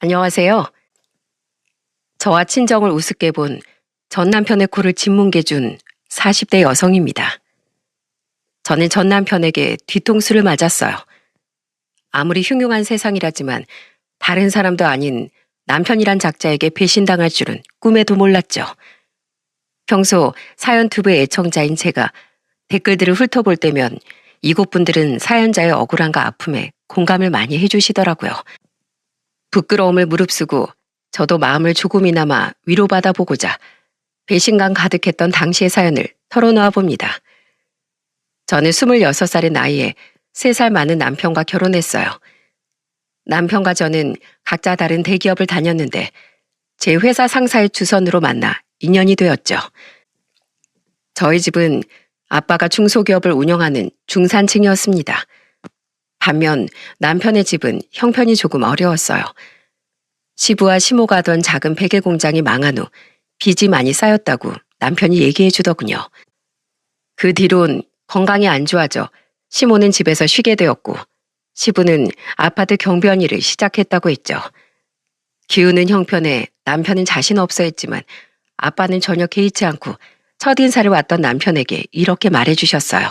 안녕하세요. 저와 친정을 우습게 본 전 남편의 코를 짓뭉개준 40대 여성입니다. 저는 전 남편에게 뒤통수를 맞았어요. 아무리 흉흉한 세상이라지만 다른 사람도 아닌 남편이란 작자에게 배신당할 줄은 꿈에도 몰랐죠. 평소 사연 튜브의 애청자인 제가 댓글들을 훑어볼 때면 이곳 분들은 사연자의 억울함과 아픔에 공감을 많이 해주시더라고요. 부끄러움을 무릅쓰고 저도 마음을 조금이나마 위로받아 보고자 배신감 가득했던 당시의 사연을 털어놓아 봅니다. 저는 26살의 나이에 3살 많은 남편과 결혼했어요. 남편과 저는 각자 다른 대기업을 다녔는데 제 회사 상사의 주선으로 만나 인연이 되었죠. 저희 집은 아빠가 중소기업을 운영하는 중산층이었습니다. 반면 남편의 집은 형편이 조금 어려웠어요. 시부와 시모가 하던 작은 베개 공장이 망한 후 빚이 많이 쌓였다고 남편이 얘기해 주더군요. 그 뒤론 건강이 안 좋아져 시모는 집에서 쉬게 되었고 시부는 아파트 경비원 일을 시작했다고 했죠. 기우는 형편에 남편은 자신 없어 했지만 아빠는 전혀 개의치 않고 첫인사를 왔던 남편에게 이렇게 말해주셨어요.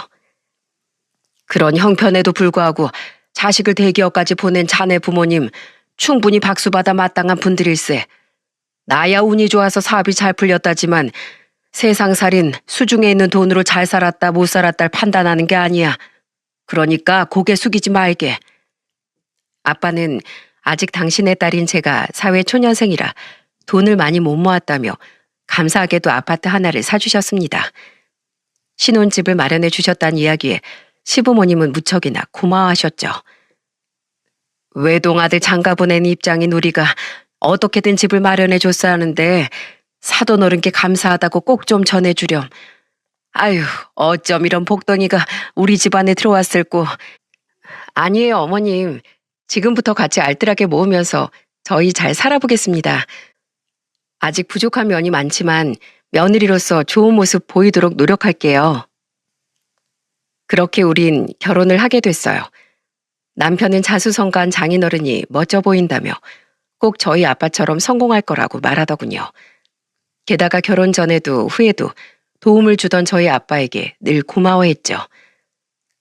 그런 형편에도 불구하고 자식을 대기업까지 보낸 자네 부모님 충분히 박수받아 마땅한 분들일세. 나야 운이 좋아서 사업이 잘 풀렸다지만 세상살인 수중에 있는 돈으로 잘 살았다 못 살았다를 판단하는 게 아니야. 그러니까 고개 숙이지 말게. 아빠는 아직 당신의 딸인 제가 사회 초년생이라 돈을 많이 못 모았다며 감사하게도 아파트 하나를 사주셨습니다. 신혼집을 마련해 주셨다는 이야기에 시부모님은 무척이나 고마워하셨죠. 외동아들 장가 보낸 입장인 우리가 어떻게든 집을 마련해 줬어야 하는데 사돈 어른께 감사하다고 꼭 좀 전해주렴. 아유, 어쩜 이런 복덩이가 우리 집안에 들어왔을꼬. 아니에요, 어머님. 지금부터 같이 알뜰하게 모으면서 저희 잘 살아보겠습니다. 아직 부족한 면이 많지만 며느리로서 좋은 모습 보이도록 노력할게요. 그렇게 우린 결혼을 하게 됐어요. 남편은 자수성가한 장인어른이 멋져 보인다며 꼭 저희 아빠처럼 성공할 거라고 말하더군요. 게다가 결혼 전에도 후에도 도움을 주던 저희 아빠에게 늘 고마워했죠.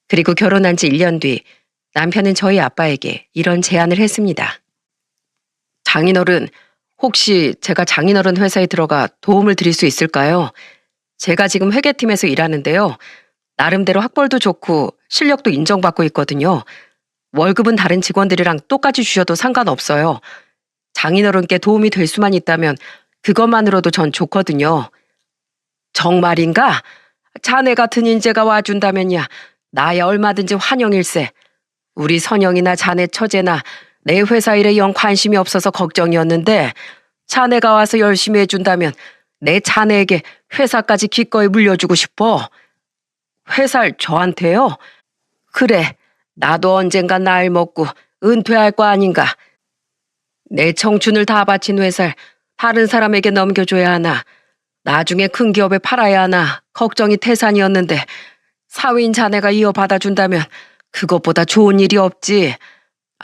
그리고 결혼한 지 1년 뒤 남편은 저희 아빠에게 이런 제안을 했습니다. 장인어른, 혹시 제가 장인어른 회사에 들어가 도움을 드릴 수 있을까요? 제가 지금 회계팀에서 일하는데요. 나름대로 학벌도 좋고 실력도 인정받고 있거든요. 월급은 다른 직원들이랑 똑같이 주셔도 상관없어요. 장인어른께 도움이 될 수만 있다면 그것만으로도 전 좋거든요. 정말인가? 자네 같은 인재가 와준다면야 나야 얼마든지 환영일세. 우리 선영이나 자네 처제나 내 회사 일에 영 관심이 없어서 걱정이었는데 자네가 와서 열심히 해준다면 내 자네에게 회사까지 기꺼이 물려주고 싶어. 회사를 저한테요? 그래, 나도 언젠가 나이 먹고 은퇴할 거 아닌가. 내 청춘을 다 바친 회사를 다른 사람에게 넘겨줘야 하나. 나중에 큰 기업에 팔아야 하나 걱정이 태산이었는데 사위인 자네가 이어받아준다면 그것보다 좋은 일이 없지.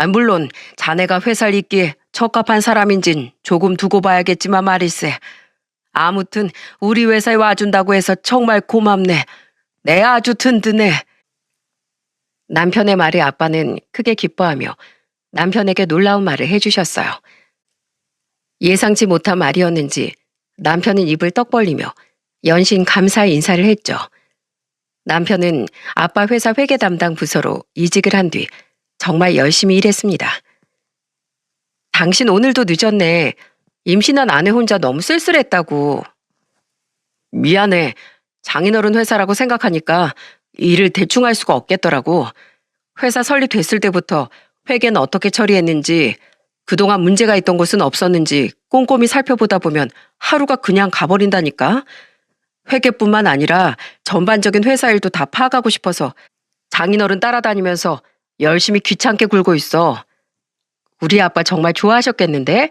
물론 자네가 회사를 잇기에 적합한 사람인진 조금 두고 봐야겠지만 말일세. 아무튼 우리 회사에 와준다고 해서 정말 고맙네. 내 아주 든든해. 남편의 말에 아빠는 크게 기뻐하며 남편에게 놀라운 말을 해주셨어요. 예상치 못한 말이었는지 남편은 입을 떡 벌리며 연신 감사의 인사를 했죠. 남편은 아빠 회사 회계 담당 부서로 이직을 한 뒤 정말 열심히 일했습니다. 당신 오늘도 늦었네. 임신한 아내 혼자 너무 쓸쓸했다고. 미안해. 장인어른 회사라고 생각하니까 일을 대충 할 수가 없겠더라고. 회사 설립됐을 때부터 회계는 어떻게 처리했는지, 그동안 문제가 있던 곳은 없었는지 꼼꼼히 살펴보다 보면 하루가 그냥 가버린다니까. 회계뿐만 아니라 전반적인 회사 일도 다 파악하고 싶어서 장인어른 따라다니면서 열심히 귀찮게 굴고 있어. 우리 아빠 정말 좋아하셨겠는데?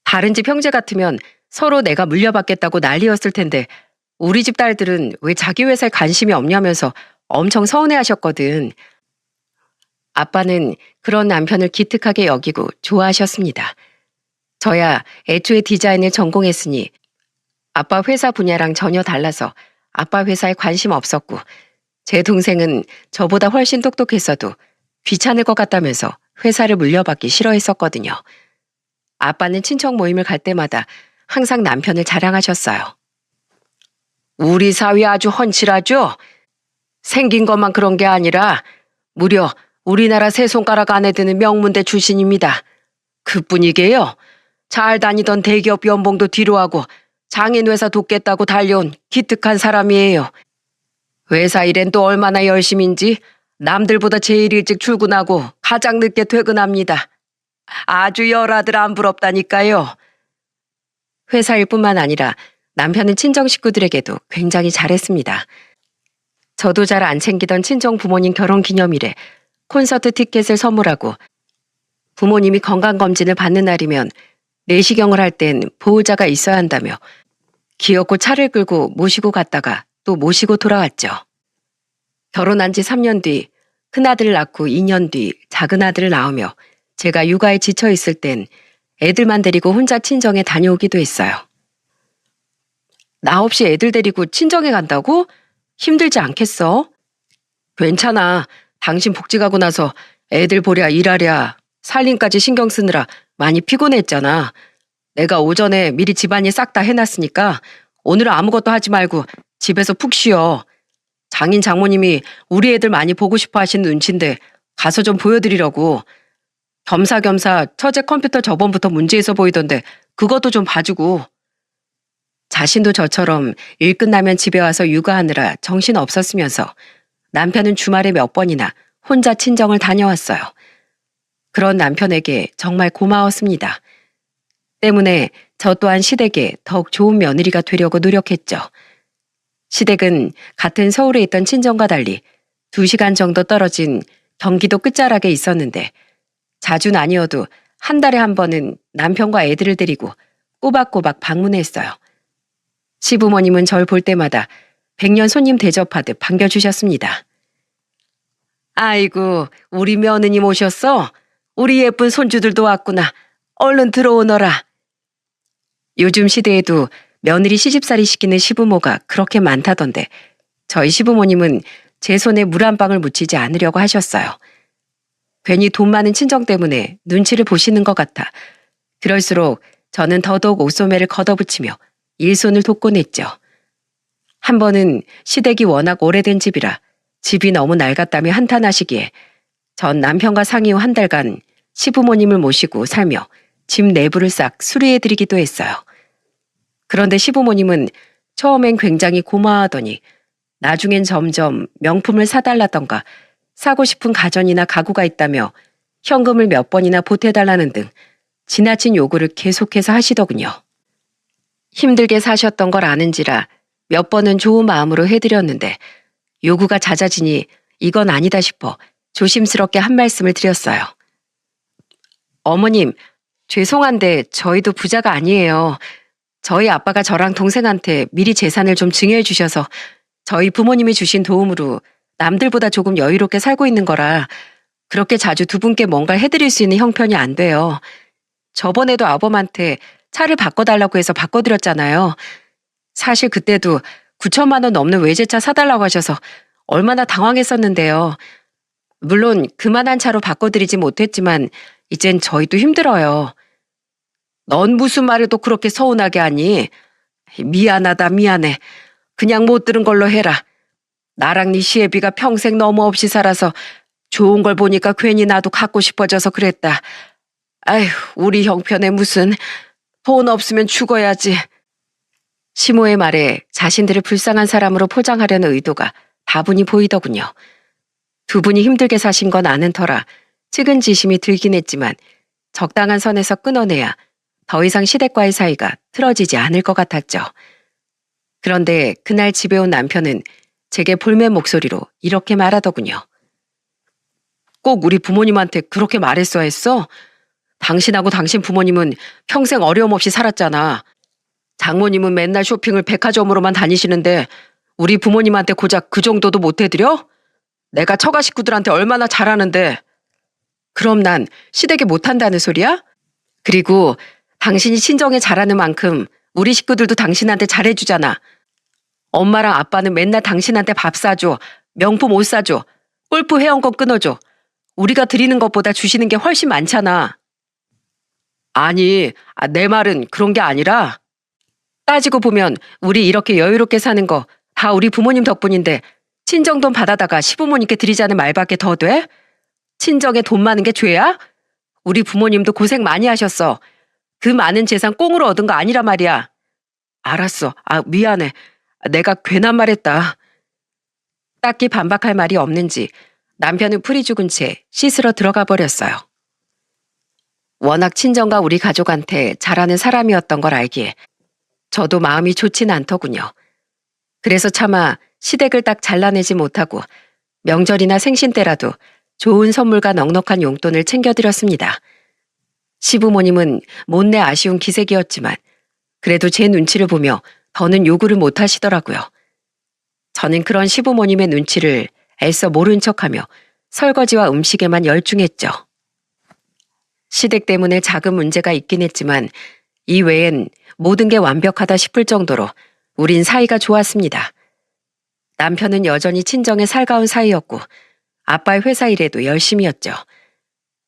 다른 집 형제 같으면 서로 내가 물려받겠다고 난리였을 텐데 우리 집 딸들은 왜 자기 회사에 관심이 없냐면서 엄청 서운해하셨거든. 아빠는 그런 남편을 기특하게 여기고 좋아하셨습니다. 저야 애초에 디자인을 전공했으니 아빠 회사 분야랑 전혀 달라서 아빠 회사에 관심 없었고 제 동생은 저보다 훨씬 똑똑했어도 귀찮을 것 같다면서 회사를 물려받기 싫어했었거든요. 아빠는 친척 모임을 갈 때마다 항상 남편을 자랑하셨어요. 우리 사위 아주 훤칠하죠? 생긴 것만 그런 게 아니라 무려 우리나라 세 손가락 안에 드는 명문대 출신입니다. 그뿐이게요. 잘 다니던 대기업 연봉도 뒤로하고 장인회사 돕겠다고 달려온 기특한 사람이에요. 회사 일엔 또 얼마나 열심인지 남들보다 제일 일찍 출근하고 가장 늦게 퇴근합니다. 아주 열아들 안 부럽다니까요. 회사 일뿐만 아니라 남편은 친정 식구들에게도 굉장히 잘했습니다. 저도 잘 안 챙기던 친정 부모님 결혼기념일에 콘서트 티켓을 선물하고 부모님이 건강검진을 받는 날이면 내시경을 할 땐 보호자가 있어야 한다며 기어코 차를 끌고 모시고 갔다가 또 모시고 돌아왔죠. 결혼한 지 3년 뒤 큰아들을 낳고 2년 뒤 작은아들을 낳으며 제가 육아에 지쳐 있을 땐 애들만 데리고 혼자 친정에 다녀오기도 했어요. 나 없이 애들 데리고 친정에 간다고? 힘들지 않겠어? 괜찮아. 당신 복직 가고 나서 애들 보랴 일하랴 살림까지 신경 쓰느라 많이 피곤했잖아. 내가 오전에 미리 집안일 싹 다 해놨으니까 오늘은 아무것도 하지 말고 집에서 푹 쉬어. 장인 장모님이 우리 애들 많이 보고 싶어 하시는 눈치인데 가서 좀 보여드리려고. 겸사겸사 처제 컴퓨터 저번부터 문제 있어 보이던데 그것도 좀 봐주고. 자신도 저처럼 일 끝나면 집에 와서 육아하느라 정신 없었으면서 남편은 주말에 몇 번이나 혼자 친정을 다녀왔어요. 그런 남편에게 정말 고마웠습니다. 때문에 저 또한 시댁에 더욱 좋은 며느리가 되려고 노력했죠. 시댁은 같은 서울에 있던 친정과 달리 2시간 정도 떨어진 경기도 끝자락에 있었는데 자주는 아니어도 한 달에 한 번은 남편과 애들을 데리고 꼬박꼬박 방문했어요. 시부모님은 절 볼 때마다 백년 손님 대접하듯 반겨주셨습니다. 아이고, 우리 며느님 오셨어? 우리 예쁜 손주들도 왔구나. 얼른 들어오너라. 요즘 시대에도 며느리 시집살이 시키는 시부모가 그렇게 많다던데 저희 시부모님은 제 손에 물 한 방울 묻히지 않으려고 하셨어요. 괜히 돈 많은 친정 때문에 눈치를 보시는 것 같아 그럴수록 저는 더더욱 옷소매를 걷어붙이며 일손을 돕곤 했죠. 한 번은 시댁이 워낙 오래된 집이라 집이 너무 낡았다며 한탄하시기에 전 남편과 상의 후 한 달간 시부모님을 모시고 살며 집 내부를 싹 수리해드리기도 했어요. 그런데 시부모님은 처음엔 굉장히 고마워하더니 나중엔 점점 명품을 사달라던가 사고 싶은 가전이나 가구가 있다며 현금을 몇 번이나 보태달라는 등 지나친 요구를 계속해서 하시더군요. 힘들게 사셨던 걸 아는지라 몇 번은 좋은 마음으로 해드렸는데 요구가 잦아지니 이건 아니다 싶어 조심스럽게 한 말씀을 드렸어요. 어머님, 죄송한데 저희도 부자가 아니에요. 저희 아빠가 저랑 동생한테 미리 재산을 좀 증여해 주셔서 저희 부모님이 주신 도움으로 남들보다 조금 여유롭게 살고 있는 거라 그렇게 자주 두 분께 뭔가를 해드릴 수 있는 형편이 안 돼요. 저번에도 아범한테 차를 바꿔달라고 해서 바꿔드렸잖아요. 사실 그때도 9천만 원 넘는 외제차 사달라고 하셔서 얼마나 당황했었는데요. 물론 그만한 차로 바꿔드리지 못했지만 이젠 저희도 힘들어요. 넌 무슨 말을 또 그렇게 서운하게 하니? 미안하다 미안해. 그냥 못 들은 걸로 해라. 나랑 네 시애비가 평생 너무 없이 살아서 좋은 걸 보니까 괜히 나도 갖고 싶어져서 그랬다. 아휴, 우리 형편에 무슨 돈 없으면 죽어야지. 시모의 말에 자신들을 불쌍한 사람으로 포장하려는 의도가 다분히 보이더군요. 두 분이 힘들게 사신 건 아는 터라 측은지심이 들긴 했지만 적당한 선에서 끊어내야 더 이상 시댁과의 사이가 틀어지지 않을 것 같았죠. 그런데 그날 집에 온 남편은 제게 볼멘 목소리로 이렇게 말하더군요. 꼭 우리 부모님한테 그렇게 말했어야 했어? 당신하고 당신 부모님은 평생 어려움 없이 살았잖아. 장모님은 맨날 쇼핑을 백화점으로만 다니시는데 우리 부모님한테 고작 그 정도도 못 해드려? 내가 처가 식구들한테 얼마나 잘하는데. 그럼 난 시댁에 못한다는 소리야? 그리고 당신이 친정에 잘하는 만큼 우리 식구들도 당신한테 잘해주잖아. 엄마랑 아빠는 맨날 당신한테 밥 사줘, 명품 옷 사줘, 골프 회원권 끊어줘. 우리가 드리는 것보다 주시는 게 훨씬 많잖아. 아니, 내 말은 그런 게 아니라 따지고 보면 우리 이렇게 여유롭게 사는 거 다 우리 부모님 덕분인데 친정돈 받아다가 시부모님께 드리자는 말밖에 더 돼? 친정에 돈 많은 게 죄야? 우리 부모님도 고생 많이 하셨어. 그 많은 재산 꽁으로 얻은 거 아니라 말이야. 알았어. 미안해. 내가 괜한 말했다. 딱히 반박할 말이 없는지 남편은 풀이 죽은 채 씻으러 들어가 버렸어요. 워낙 친정과 우리 가족한테 잘하는 사람이었던 걸 알기에 저도 마음이 좋진 않더군요. 그래서 차마 시댁을 딱 잘라내지 못하고 명절이나 생신 때라도 좋은 선물과 넉넉한 용돈을 챙겨드렸습니다. 시부모님은 못내 아쉬운 기색이었지만 그래도 제 눈치를 보며 더는 요구를 못 하시더라고요. 저는 그런 시부모님의 눈치를 애써 모른 척하며 설거지와 음식에만 열중했죠. 시댁 때문에 작은 문제가 있긴 했지만 이 외엔 모든 게 완벽하다 싶을 정도로 우린 사이가 좋았습니다. 남편은 여전히 친정에 살가운 사이였고 아빠의 회사 일에도 열심히 했죠.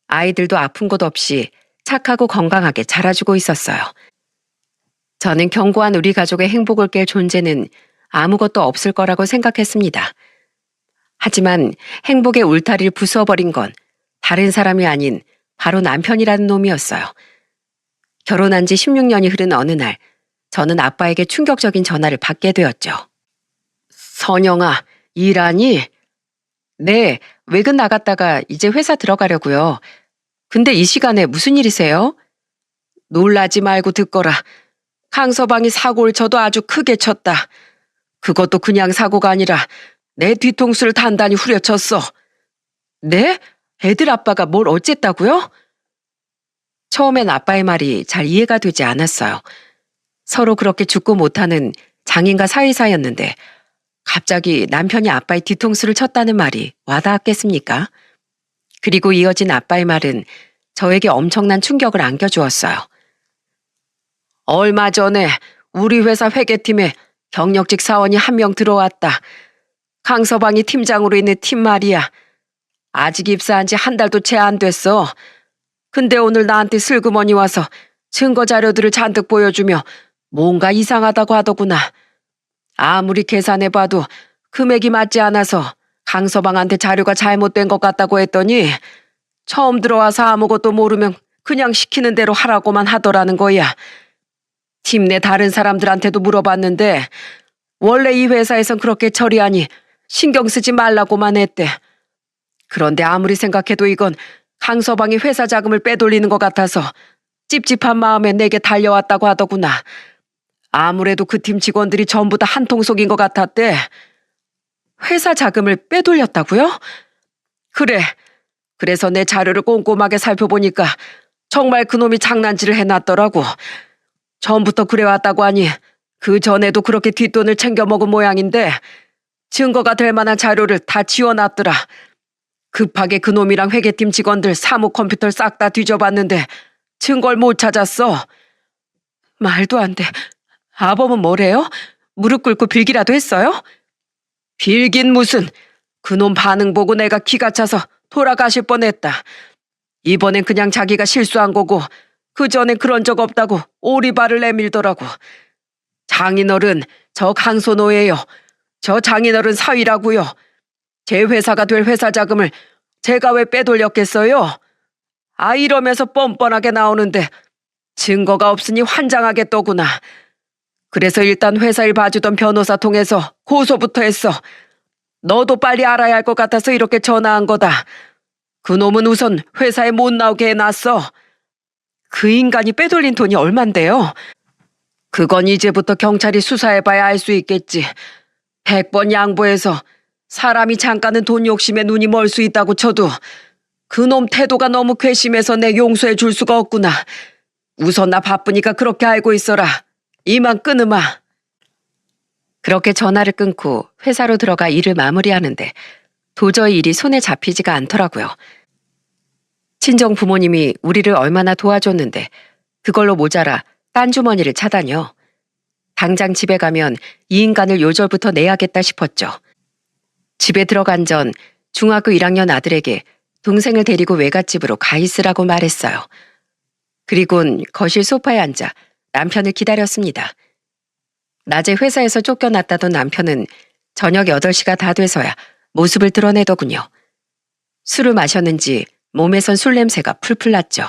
아이들도 아픈 곳 없이 착하고 건강하게 자라주고 있었어요. 저는 견고한 우리 가족의 행복을 깰 존재는 아무것도 없을 거라고 생각했습니다. 하지만 행복의 울타리를 부수어버린 건 다른 사람이 아닌 바로 남편이라는 놈이었어요. 결혼한 지 16년이 흐른 어느 날 저는 아빠에게 충격적인 전화를 받게 되었죠. 선영아, 일하니? 네, 외근 나갔다가 이제 회사 들어가려고요. 근데 이 시간에 무슨 일이세요? 놀라지 말고 듣거라. 강서방이 사고를 쳐도 아주 크게 쳤다. 그것도 그냥 사고가 아니라 내 뒤통수를 단단히 후려쳤어. 네? 애들 아빠가 뭘 어쨌다고요? 처음엔 아빠의 말이 잘 이해가 되지 않았어요. 서로 그렇게 죽고 못하는 장인과 사이사였는데 갑자기 남편이 아빠의 뒤통수를 쳤다는 말이 와닿았겠습니까? 그리고 이어진 아빠의 말은 저에게 엄청난 충격을 안겨주었어요. 얼마 전에 우리 회사 회계팀에 경력직 사원이 한 명 들어왔다. 강서방이 팀장으로 있는 팀 말이야. 아직 입사한 지 한 달도 채 안 됐어. 근데 오늘 나한테 슬그머니 와서 증거 자료들을 잔뜩 보여주며 뭔가 이상하다고 하더구나. 아무리 계산해봐도 금액이 맞지 않아서 강서방한테 자료가 잘못된 것 같다고 했더니 처음 들어와서 아무것도 모르면 그냥 시키는 대로 하라고만 하더라는 거야. 팀 내 다른 사람들한테도 물어봤는데 원래 이 회사에선 그렇게 처리하니 신경 쓰지 말라고만 했대. 그런데 아무리 생각해도 이건 강서방이 회사 자금을 빼돌리는 것 같아서 찝찝한 마음에 내게 달려왔다고 하더구나. 아무래도 그 팀 직원들이 전부 다 한통속인 것 같았대. 회사 자금을 빼돌렸다고요? 그래. 그래서 내 자료를 꼼꼼하게 살펴보니까 정말 그놈이 장난질을 해놨더라고. 전부터 그래왔다고 하니 그 전에도 그렇게 뒷돈을 챙겨 먹은 모양인데 증거가 될 만한 자료를 다 지워놨더라. 급하게 그놈이랑 회계팀 직원들 사무 컴퓨터를 싹 다 뒤져봤는데 증거를 못 찾았어. 말도 안 돼. 아범은 뭐래요? 무릎 꿇고 빌기라도 했어요? 빌긴 무슨. 그놈 반응 보고 내가 기가 차서 돌아가실 뻔했다. 이번엔 그냥 자기가 실수한 거고 그전엔 그런 적 없다고 오리발을 내밀더라고. 장인어른, 저 강소노예요. 저 장인어른 사위라고요. 제 회사가 될 회사 자금을 제가 왜 빼돌렸겠어요? 이러면서 뻔뻔하게 나오는데 증거가 없으니 환장하겠더구나. 그래서 일단 회사 일 봐주던 변호사 통해서 고소부터 했어. 너도 빨리 알아야 할 것 같아서 이렇게 전화한 거다. 그놈은 우선 회사에 못 나오게 해놨어. 그 인간이 빼돌린 돈이 얼만데요? 그건 이제부터 경찰이 수사해봐야 알 수 있겠지. 100번 양보해서 사람이 잠깐은 돈 욕심에 눈이 멀 수 있다고 쳐도 그놈 태도가 너무 괘씸해서 내 용서해 줄 수가 없구나. 우선 나 바쁘니까 그렇게 알고 있어라. 이만 끊으마. 그렇게 전화를 끊고 회사로 들어가 일을 마무리하는데 도저히 일이 손에 잡히지가 않더라고요. 친정 부모님이 우리를 얼마나 도와줬는데 그걸로 모자라 딴 주머니를 차다녀. 당장 집에 가면 이 인간을 요절부터 내야겠다 싶었죠. 집에 들어간 전 중학교 1학년 아들에게 동생을 데리고 외갓집으로 가 있으라고 말했어요. 그리곤 거실 소파에 앉아 남편을 기다렸습니다. 낮에 회사에서 쫓겨났다던 남편은 저녁 8시가 다 돼서야 모습을 드러내더군요. 술을 마셨는지 몸에선 술 냄새가 풀풀 났죠.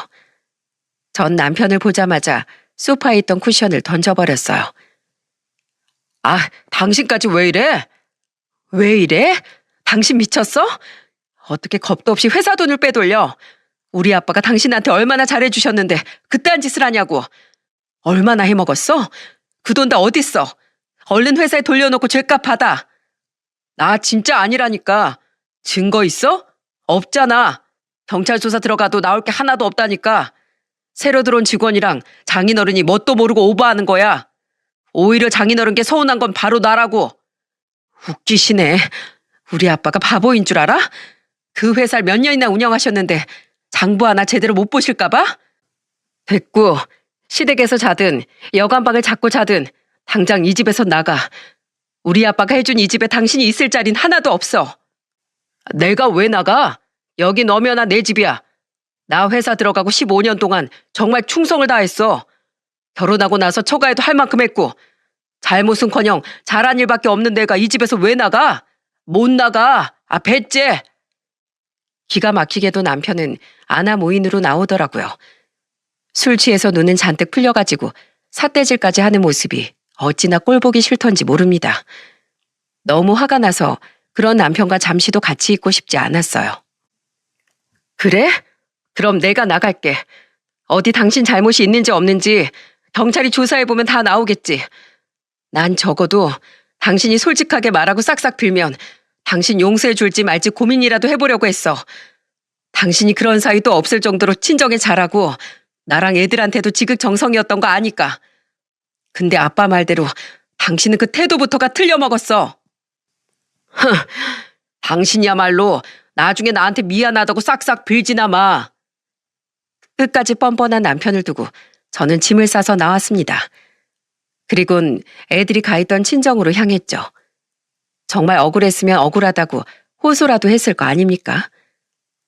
전 남편을 보자마자 소파에 있던 쿠션을 던져버렸어요. 아, 당신까지 왜 이래? 왜 이래? 당신 미쳤어? 어떻게 겁도 없이 회사 돈을 빼돌려? 우리 아빠가 당신한테 얼마나 잘해주셨는데 그딴 짓을 하냐고. 얼마나 해먹었어? 그 돈 다 어딨어? 얼른 회사에 돌려놓고 죗값 받아. 나 진짜 아니라니까. 증거 있어? 없잖아. 경찰 조사 들어가도 나올 게 하나도 없다니까. 새로 들어온 직원이랑 장인어른이 뭣도 모르고 오버하는 거야. 오히려 장인어른께 서운한 건 바로 나라고. 웃기시네. 우리 아빠가 바보인 줄 알아? 그 회사를 몇 년이나 운영하셨는데 장부 하나 제대로 못 보실까 봐? 됐고, 시댁에서 자든 여관방을 잡고 자든 당장 이 집에서 나가. 우리 아빠가 해준 이 집에 당신이 있을 자리는 하나도 없어. 내가 왜 나가? 여긴 엄연한 내 집이야. 나 회사 들어가고 15년 동안 정말 충성을 다했어. 결혼하고 나서 처가에도 할 만큼 했고 잘못은커녕 잘한 일밖에 없는 내가 이 집에서 왜 나가? 못 나가. 아, 배째. 기가 막히게도 남편은 아나모인으로 나오더라고요. 술 취해서 눈은 잔뜩 풀려가지고 삿대질까지 하는 모습이 어찌나 꼴보기 싫던지 모릅니다. 너무 화가 나서 그런 남편과 잠시도 같이 있고 싶지 않았어요. 그래? 그럼 내가 나갈게. 어디 당신 잘못이 있는지 없는지 경찰이 조사해보면 다 나오겠지. 난 적어도 당신이 솔직하게 말하고 싹싹 빌면 당신 용서해 줄지 말지 고민이라도 해보려고 했어. 당신이 그런 사이도 없을 정도로 친정에 잘하고 나랑 애들한테도 지극정성이었던 거 아니까. 근데 아빠 말대로 당신은 그 태도부터가 틀려먹었어. 흥, 당신이야말로 나중에 나한테 미안하다고 싹싹 빌지나 마. 끝까지 뻔뻔한 남편을 두고 저는 짐을 싸서 나왔습니다. 그리곤 애들이 가 있던 친정으로 향했죠. 정말 억울했으면 억울하다고 호소라도 했을 거 아닙니까?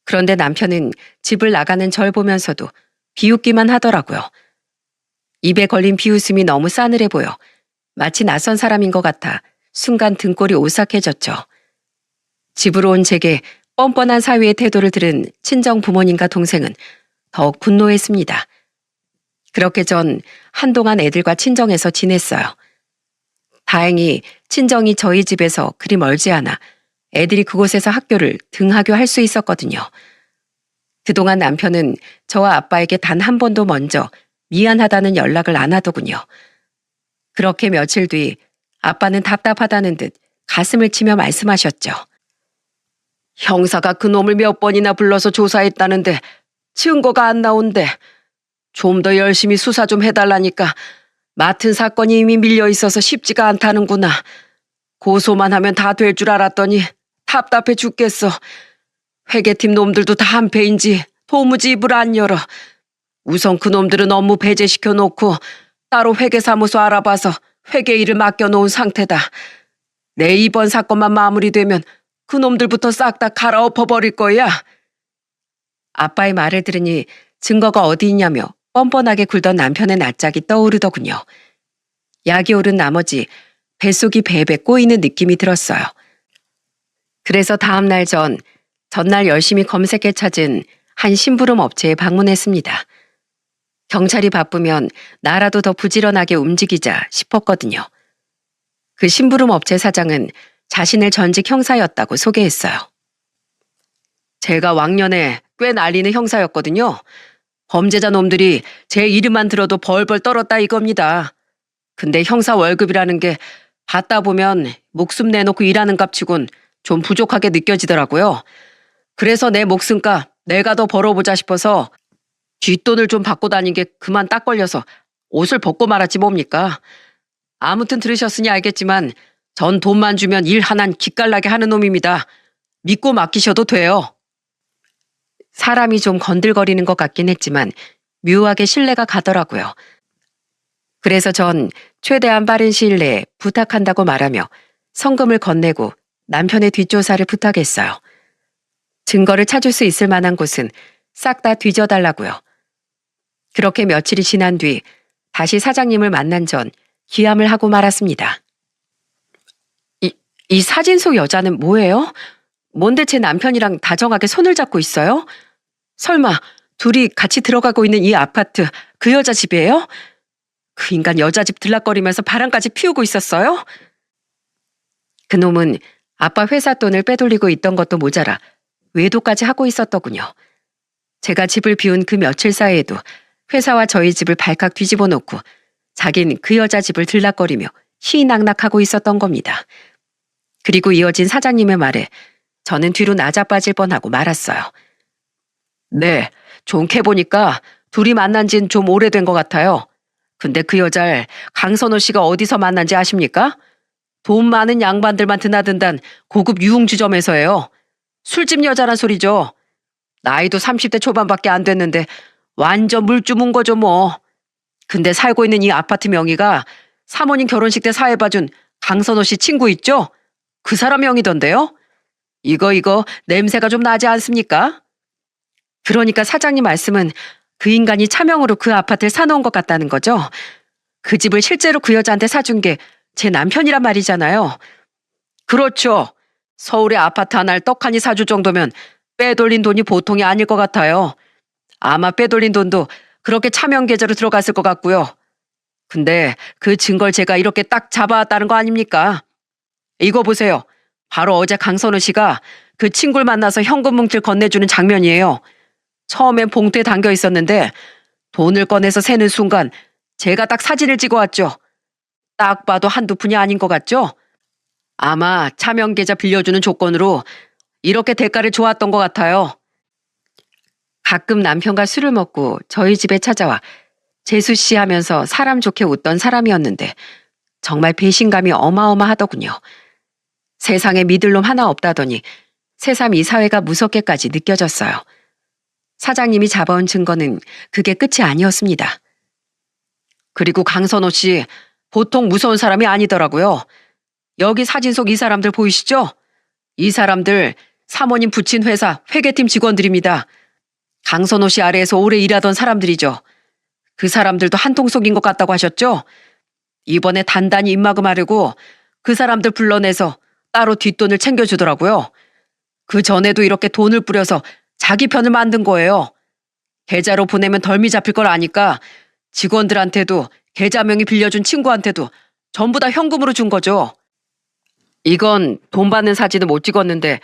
그런데 남편은 집을 나가는 절 보면서도 비웃기만 하더라고요. 입에 걸린 비웃음이 너무 싸늘해 보여 마치 낯선 사람인 것 같아 순간 등골이 오싹해졌죠. 집으로 온 제게 뻔뻔한 사위의 태도를 들은 친정 부모님과 동생은 더욱 분노했습니다. 그렇게 전 한동안 애들과 친정에서 지냈어요. 다행히 친정이 저희 집에서 그리 멀지 않아 애들이 그곳에서 학교를 등하교할 수 있었거든요. 그동안 남편은 저와 아빠에게 단 한 번도 먼저 미안하다는 연락을 안 하더군요. 그렇게 며칠 뒤 아빠는 답답하다는 듯 가슴을 치며 말씀하셨죠. 형사가 그놈을 몇 번이나 불러서 조사했다는데 증거가 안 나온대. 좀 더 열심히 수사 좀 해달라니까 맡은 사건이 이미 밀려 있어서 쉽지가 않다는구나. 고소만 하면 다 될 줄 알았더니 답답해 죽겠어. 회계팀 놈들도 다 한패인지 도무지 입을 안 열어. 우선 그놈들은 업무 배제시켜 놓고 따로 회계사무소 알아봐서 회계 일을 맡겨놓은 상태다. 내 이번 사건만 마무리되면 그놈들부터 싹 다 갈아엎어버릴 거야. 아빠의 말을 들으니 증거가 어디 있냐며 뻔뻔하게 굴던 남편의 낯짝이 떠오르더군요. 약이 오른 나머지 뱃속이 베베 꼬이는 느낌이 들었어요. 그래서 다음날 전날 열심히 검색해 찾은 한 심부름 업체에 방문했습니다. 경찰이 바쁘면 나라도 더 부지런하게 움직이자 싶었거든요. 그 심부름 업체 사장은 자신을 전직 형사였다고 소개했어요. 제가 왕년에 꽤 날리는 형사였거든요. 범죄자 놈들이 제 이름만 들어도 벌벌 떨었다 이겁니다. 근데 형사 월급이라는 게 받다 보면 목숨 내놓고 일하는 값치곤 좀 부족하게 느껴지더라고요. 그래서 내 목숨값 내가 더 벌어보자 싶어서 뒷돈을 좀 받고 다닌 게 그만 딱 걸려서 옷을 벗고 말았지 뭡니까. 아무튼 들으셨으니 알겠지만 전 돈만 주면 일 하나는 기깔나게 하는 놈입니다. 믿고 맡기셔도 돼요. 사람이 좀 건들거리는 것 같긴 했지만 묘하게 신뢰가 가더라고요. 그래서 전 최대한 빠른 시일 내에 부탁한다고 말하며 성금을 건네고 남편의 뒷조사를 부탁했어요. 증거를 찾을 수 있을 만한 곳은 싹 다 뒤져달라고요. 그렇게 며칠이 지난 뒤 다시 사장님을 만난 전 기함을 하고 말았습니다. 이 사진 속 여자는 뭐예요? 뭔데 제 남편이랑 다정하게 손을 잡고 있어요? 설마 둘이 같이 들어가고 있는 이 아파트 그 여자 집이에요? 그 인간 여자 집 들락거리면서 바람까지 피우고 있었어요? 그놈은 아빠 회사 돈을 빼돌리고 있던 것도 모자라 외도까지 하고 있었더군요. 제가 집을 비운 그 며칠 사이에도 회사와 저희 집을 발칵 뒤집어 놓고 자긴 그 여자 집을 들락거리며 희낙낙하고 있었던 겁니다. 그리고 이어진 사장님의 말에 저는 뒤로 나자빠질 뻔하고 말았어요. 네, 좋게 보니까 둘이 만난 지는 좀 오래된 것 같아요. 근데 그 여자를 강선호 씨가 어디서 만난지 아십니까? 돈 많은 양반들만 드나든단 고급 유흥주점에서예요. 술집 여자란 소리죠. 나이도 30대 초반밖에 안 됐는데 완전 물주문 거죠 뭐. 근데 살고 있는 이 아파트 명의가 사모님 결혼식 때 사회봐준 강선호 씨 친구 있죠? 그 사람 명의던데요? 이거 냄새가 좀 나지 않습니까? 그러니까 사장님 말씀은 그 인간이 차명으로 그 아파트를 사놓은 것 같다는 거죠? 그 집을 실제로 그 여자한테 사준 게 제 남편이란 말이잖아요. 그렇죠. 서울의 아파트 하나를 떡하니 사줄 정도면 빼돌린 돈이 보통이 아닐 것 같아요. 아마 빼돌린 돈도 그렇게 차명 계좌로 들어갔을 것 같고요. 근데 그 증거를 제가 이렇게 딱 잡아왔다는 거 아닙니까? 이거 보세요. 바로 어제 강선우 씨가 그 친구를 만나서 현금 뭉치를 건네주는 장면이에요. 처음엔 봉투에 담겨 있었는데 돈을 꺼내서 세는 순간 제가 딱 사진을 찍어왔죠. 딱 봐도 한두 푼이 아닌 것 같죠? 아마 차명 계좌 빌려주는 조건으로 이렇게 대가를 줘왔던 것 같아요. 가끔 남편과 술을 먹고 저희 집에 찾아와 재수 씨 하면서 사람 좋게 웃던 사람이었는데 정말 배신감이 어마어마하더군요. 세상에 믿을 놈 하나 없다더니 새삼 이 사회가 무섭게까지 느껴졌어요. 사장님이 잡아온 증거는 그게 끝이 아니었습니다. 그리고 강선호 씨 보통 무서운 사람이 아니더라고요. 여기 사진 속 이 사람들 보이시죠? 이 사람들 사모님 붙인 회사 회계팀 직원들입니다. 강선호 씨 아래에서 오래 일하던 사람들이죠. 그 사람들도 한통 속인 것 같다고 하셨죠? 이번에 단단히 입막음하려고 그 사람들 불러내서 따로 뒷돈을 챙겨주더라고요. 그 전에도 이렇게 돈을 뿌려서 자기 편을 만든 거예요. 계좌로 보내면 덜미 잡힐 걸 아니까 직원들한테도 계좌명의 빌려준 친구한테도 전부 다 현금으로 준 거죠. 이건 돈 받는 사진은 못 찍었는데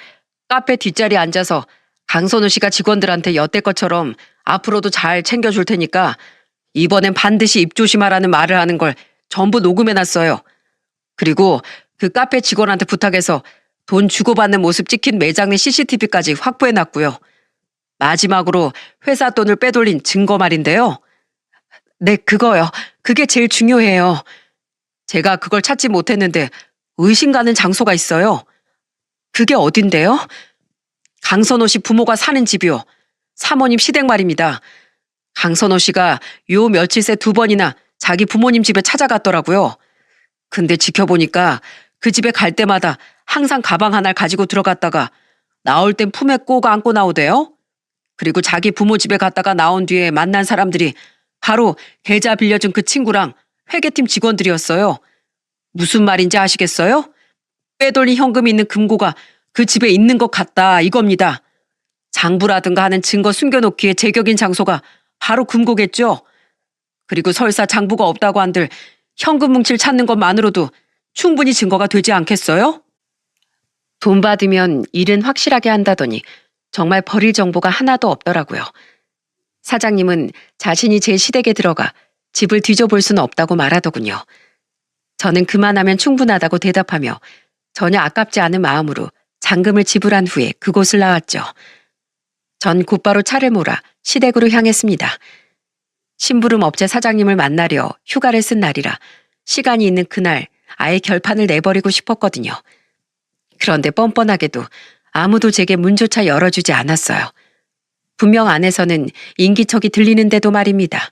카페 뒷자리에 앉아서 강선우 씨가 직원들한테 여태 것처럼 앞으로도 잘 챙겨줄 테니까 이번엔 반드시 입 조심하라는 말을 하는 걸 전부 녹음해놨어요. 그리고 그 카페 직원한테 부탁해서 돈 주고받는 모습 찍힌 매장 내 CCTV까지 확보해놨고요. 마지막으로 회사 돈을 빼돌린 증거 말인데요. 네, 그거요. 그게 제일 중요해요. 제가 그걸 찾지 못했는데 의심 가는 장소가 있어요. 그게 어딘데요? 강선호 씨 부모가 사는 집이요. 사모님 시댁 말입니다. 강선호 씨가 요 며칠 새 2번이나 자기 부모님 집에 찾아갔더라고요. 근데 지켜보니까 그 집에 갈 때마다 항상 가방 하나를 가지고 들어갔다가 나올 땐 품에 꼭 안고 나오대요. 그리고 자기 부모 집에 갔다가 나온 뒤에 만난 사람들이 바로 계좌 빌려준 그 친구랑 회계팀 직원들이었어요. 무슨 말인지 아시겠어요? 빼돌린 현금이 있는 금고가 그 집에 있는 것 같다 이겁니다. 장부라든가 하는 증거 숨겨놓기에 제격인 장소가 바로 금고겠죠. 그리고 설사 장부가 없다고 한들 현금 뭉치를 찾는 것만으로도 충분히 증거가 되지 않겠어요? 돈 받으면 일은 확실하게 한다더니 정말 버릴 정보가 하나도 없더라고요. 사장님은 자신이 제 시댁에 들어가 집을 뒤져볼 수는 없다고 말하더군요. 저는 그만하면 충분하다고 대답하며 전혀 아깝지 않은 마음으로 잔금을 지불한 후에 그곳을 나왔죠. 전 곧바로 차를 몰아 시댁으로 향했습니다. 심부름 업체 사장님을 만나려 휴가를 쓴 날이라 시간이 있는 그날 아예 결판을 내버리고 싶었거든요. 그런데 뻔뻔하게도 아무도 제게 문조차 열어주지 않았어요. 분명 안에서는 인기척이 들리는데도 말입니다.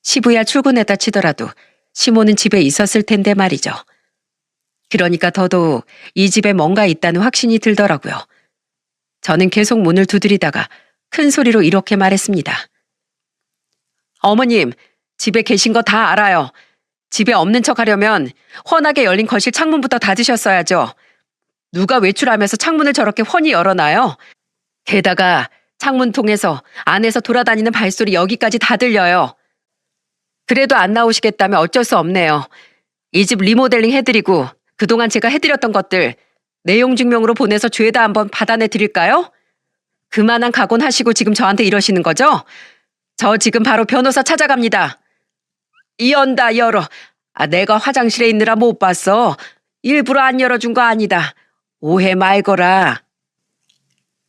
시부야 출근했다 치더라도 시모는 집에 있었을 텐데 말이죠. 그러니까 더더욱 이 집에 뭔가 있다는 확신이 들더라고요. 저는 계속 문을 두드리다가 큰 소리로 이렇게 말했습니다. 어머님, 집에 계신 거 다 알아요. 집에 없는 척 하려면 훤하게 열린 거실 창문부터 닫으셨어야죠. 누가 외출하면서 창문을 저렇게 훤히 열어놔요? 게다가 창문 통해서 안에서 돌아다니는 발소리 여기까지 다 들려요. 그래도 안 나오시겠다면 어쩔 수 없네요. 이 집 리모델링 해드리고 그동안 제가 해드렸던 것들 내용 증명으로 보내서 죄다 한번 받아내 드릴까요? 그만한 각오는 하시고 지금 저한테 이러시는 거죠? 저 지금 바로 변호사 찾아갑니다. 연다 열어. 내가 화장실에 있느라 못 봤어. 일부러 안 열어준 거 아니다. 오해 말거라.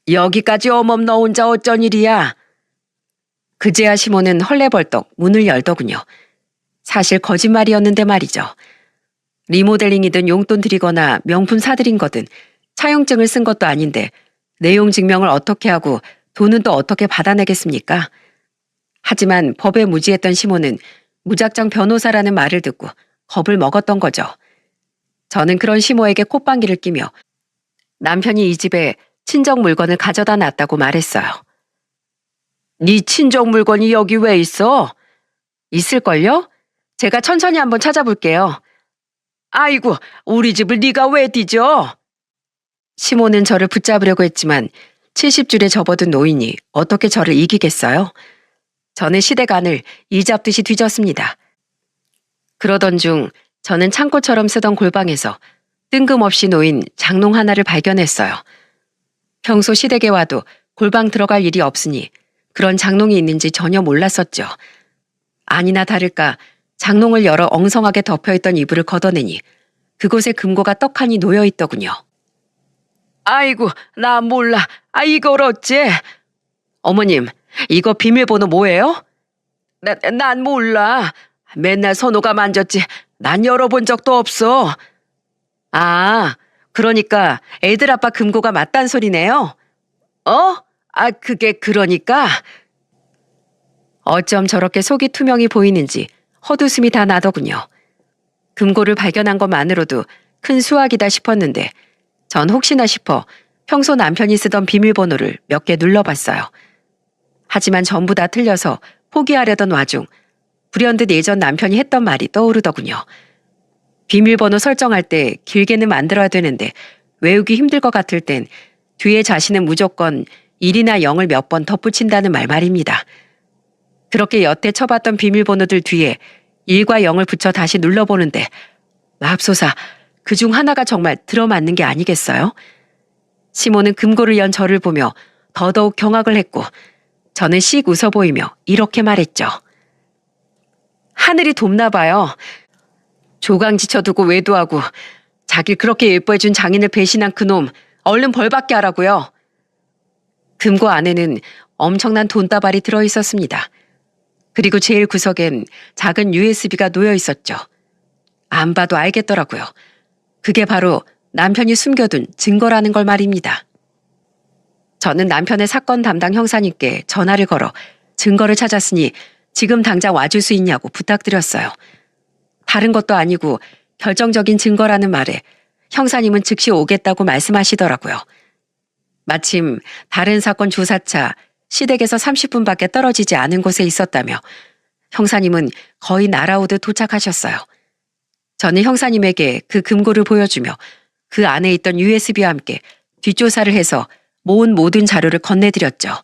여기까지 어멈 너 혼자 어쩐 일이야? 그제야 시모는 헐레벌떡 문을 열더군요. 사실 거짓말이었는데 말이죠. 리모델링이든 용돈 드리거나 명품 사드린 거든 차용증을 쓴 것도 아닌데 내용 증명을 어떻게 하고 돈은 또 어떻게 받아내겠습니까? 하지만 법에 무지했던 시모는 무작정 변호사라는 말을 듣고 겁을 먹었던 거죠. 저는 그런 시모에게 콧방귀를 끼며 남편이 이 집에 친정 물건을 가져다 놨다고 말했어요. 네 친정 물건이 여기 왜 있어? 있을걸요? 제가 천천히 한번 찾아볼게요. 아이고, 우리 집을 네가 왜 뒤져? 시모는 저를 붙잡으려고 했지만 70줄에 접어든 노인이 어떻게 저를 이기겠어요? 저는 시대간을 이잡듯이 뒤졌습니다. 그러던 중 저는 창고처럼 쓰던 골방에서 뜬금없이 놓인 장롱 하나를 발견했어요. 평소 시댁에 와도 골방 들어갈 일이 없으니 그런 장롱이 있는지 전혀 몰랐었죠. 아니나 다를까 장롱을 열어 엉성하게 덮여있던 이불을 걷어내니 그곳에 금고가 떡하니 놓여있더군요. 아이고, 나 몰라. 이걸 어째? 어머님, 이거 비밀번호 뭐예요? 난 몰라. 맨날 선호가 만졌지. 난 열어본 적도 없어. 아, 그러니까 애들 아빠 금고가 맞단 소리네요. 어? 그게 그러니까? 어쩜 저렇게 속이 투명히 보이는지 헛웃음이 다 나더군요. 금고를 발견한 것만으로도 큰 수확이다 싶었는데 전 혹시나 싶어 평소 남편이 쓰던 비밀번호를 몇 개 눌러봤어요. 하지만 전부 다 틀려서 포기하려던 와중 불현듯 예전 남편이 했던 말이 떠오르더군요. 비밀번호 설정할 때 길게는 만들어야 되는데 외우기 힘들 것 같을 땐 뒤에 자신은 무조건 1이나 0을 몇 번 덧붙인다는 말입니다. 그렇게 여태 쳐봤던 비밀번호들 뒤에 1과 0을 붙여 다시 눌러보는데 맙소사 그중 하나가 정말 들어맞는 게 아니겠어요? 시모는 금고를 연 저를 보며 더더욱 경악을 했고 저는 씩 웃어 보이며 이렇게 말했죠. 하늘이 돕나 봐요. 조강 지쳐두고 외도하고 자길 그렇게 예뻐해준 장인을 배신한 그놈 얼른 벌받게 하라고요. 금고 안에는 엄청난 돈다발이 들어있었습니다. 그리고 제일 구석엔 작은 USB가 놓여 있었죠. 안 봐도 알겠더라고요. 그게 바로 남편이 숨겨둔 증거라는 걸 말입니다. 저는 남편의 사건 담당 형사님께 전화를 걸어 증거를 찾았으니 지금 당장 와줄 수 있냐고 부탁드렸어요. 다른 것도 아니고 결정적인 증거라는 말에 형사님은 즉시 오겠다고 말씀하시더라고요. 마침 다른 사건 조사차 시댁에서 30분밖에 떨어지지 않은 곳에 있었다며 형사님은 거의 날아오듯 도착하셨어요. 저는 형사님에게 그 금고를 보여주며 그 안에 있던 USB와 함께 뒷조사를 해서 모은 모든 자료를 건네드렸죠.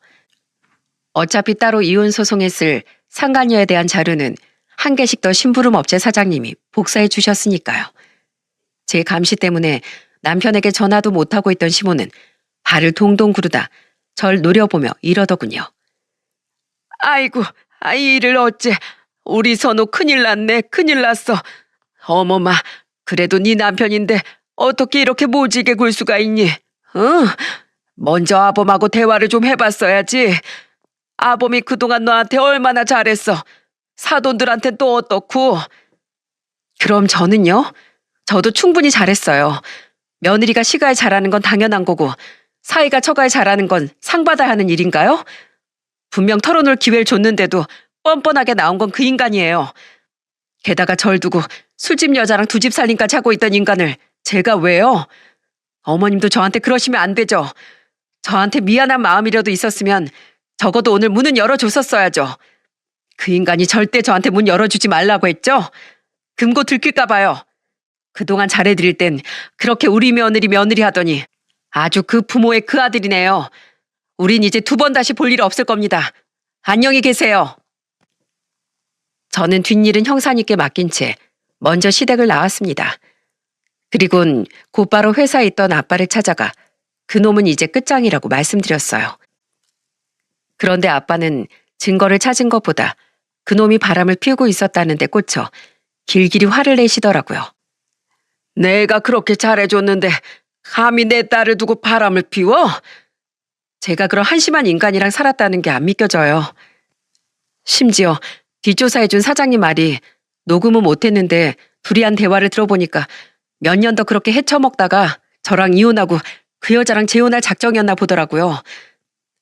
어차피 따로 이혼 소송했을 상간녀에 대한 자료는 한 개씩 더 심부름업체 사장님이 복사해 주셨으니까요. 제 감시 때문에 남편에게 전화도 못하고 있던 시모는 발을 동동 구르다 절 노려보며 이러더군요. 아이고, 이 일을 어째. 우리 선우 큰일 났네. 큰일 났어. 어머마, 그래도 네 남편인데 어떻게 이렇게 모지게 굴 수가 있니? 응? 먼저 아범하고 대화를 좀 해봤어야지. 아범이 그동안 너한테 얼마나 잘했어. 사돈들한텐 또 어떻고? 그럼 저는요? 저도 충분히 잘했어요. 며느리가 시가에 잘하는 건 당연한 거고 사이가 처가에 잘하는 건 상 받아야 하는 일인가요? 분명 털어놓을 기회를 줬는데도 뻔뻔하게 나온 건 그 인간이에요. 게다가 절 두고 술집 여자랑 두 집 살림까지 하고 있던 인간을 제가 왜요? 어머님도 저한테 그러시면 안 되죠. 저한테 미안한 마음이라도 있었으면 적어도 오늘 문은 열어줬었어야죠. 그 인간이 절대 저한테 문 열어주지 말라고 했죠? 금고 들킬까 봐요. 그동안 잘해드릴 땐 그렇게 우리 며느리 하더니 아주 그 부모의 그 아들이네요. 우린 이제 두 번 다시 볼 일 없을 겁니다. 안녕히 계세요. 저는 뒷일은 형사님께 맡긴 채 먼저 시댁을 나왔습니다. 그리곤 곧바로 회사에 있던 아빠를 찾아가 그놈은 이제 끝장이라고 말씀드렸어요. 그런데 아빠는 증거를 찾은 것보다 그놈이 바람을 피우고 있었다는 데 꽂혀 길길이 화를 내시더라고요. 내가 그렇게 잘해줬는데 감히 내 딸을 두고 바람을 피워? 제가 그런 한심한 인간이랑 살았다는 게 안 믿겨져요. 심지어 뒷조사해준 사장님 말이 녹음은 못했는데 둘이 한 대화를 들어보니까 몇 년 더 그렇게 헤쳐먹다가 저랑 이혼하고 그 여자랑 재혼할 작정이었나 보더라고요.